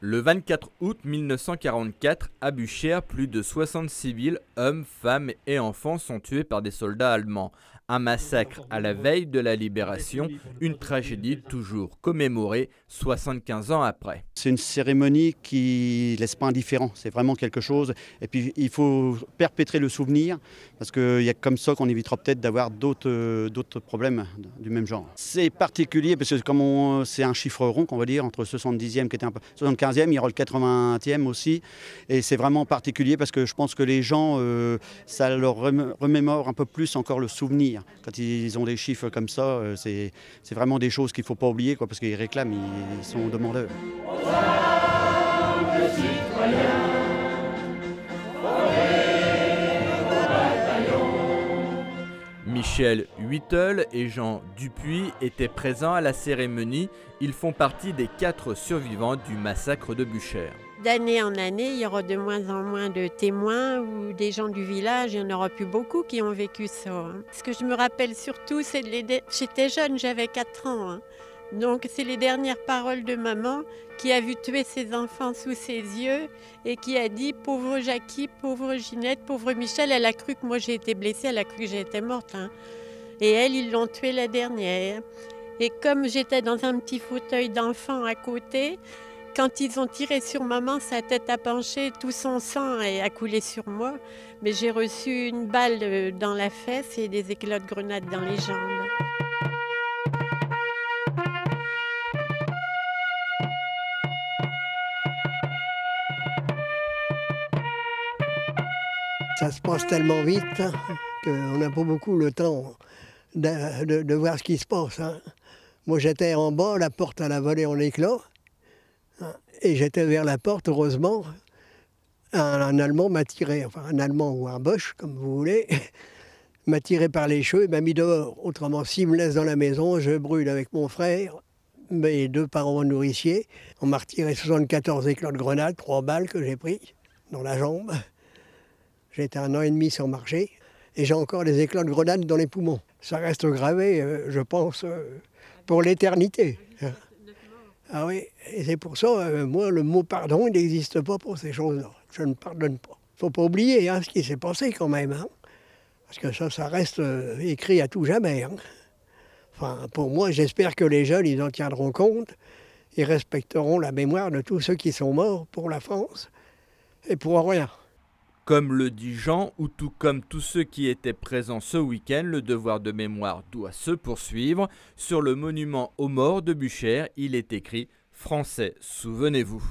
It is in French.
Le 24 août 1944, à Buchères, plus de 60 civils, hommes, femmes et enfants sont tués par des soldats allemands. Un massacre à la veille de la libération, une tragédie toujours commémorée 75 ans après. C'est une cérémonie qui ne laisse pas indifférent, c'est vraiment quelque chose. Et puis il faut perpétrer le souvenir, parce qu'il y a comme ça qu'on évitera peut-être d'avoir d'autres problèmes du même genre. C'est particulier, parce que comme c'est un chiffre rond, qu'on va dire, entre 70e, qui était 75e, il y aura le 80e aussi. Et c'est vraiment particulier, parce que je pense que les gens, ça leur remémore un peu plus encore le souvenir. Quand ils ont des chiffres comme ça, c'est vraiment des choses qu'il ne faut pas oublier, parce qu'ils réclament, ils sont demandeurs. Michel Huittel et Jean Dupuis étaient présents à la cérémonie. Ils font partie des 4 survivants du massacre de Buchères. D'année en année, il y aura de moins en moins de témoins ou des gens du village. Il n'y en aura plus beaucoup qui ont vécu ça. Ce que je me rappelle surtout, c'est j'étais jeune, j'avais 4 ans. Donc c'est les dernières paroles de maman qui a vu tuer ses enfants sous ses yeux et qui a dit « Pauvre Jackie, pauvre Ginette, pauvre Michel ». Elle a cru que moi j'ai été blessée, elle a cru que j'étais morte. Et elle, ils l'ont tuée la dernière. Et comme j'étais dans un petit fauteuil d'enfant à côté, quand ils ont tiré sur maman, sa tête a penché, tout son sang a coulé sur moi. Mais j'ai reçu une balle dans la fesse et des éclats de grenade dans les jambes. Ça se passe tellement vite qu'on n'a pas beaucoup le temps de voir ce qui se passe. Moi, j'étais en bas, la porte elle a volé en éclats. Et j'étais vers la porte, heureusement. Un Allemand m'a tiré, enfin un Allemand ou un Boche, comme vous voulez, m'a tiré par les cheveux et m'a mis dehors. Autrement, s'il me laisse dans la maison, je brûle avec mon frère, mes 2 parents nourriciers. On m'a retiré 74 éclats de grenade, 3 balles que j'ai pris dans la jambe. J'ai été 1 an et demi sans marcher et j'ai encore des éclats de grenade dans les poumons. Ça reste gravé, je pense, pour l'éternité. Ah oui, et c'est pour ça, moi, le mot pardon, il n'existe pas pour ces choses-là. Je ne pardonne pas. Il ne faut pas oublier ce qui s'est passé quand même. Parce que ça reste écrit à tout jamais. Enfin, pour moi, j'espère que les jeunes, ils en tiendront compte. Ils respecteront la mémoire de tous ceux qui sont morts pour la France et pour rien. Comme le dit Jean, ou tout comme tous ceux qui étaient présents ce week-end, le devoir de mémoire doit se poursuivre. Sur le monument aux morts de Buchères, il est écrit « Français, souvenez-vous ».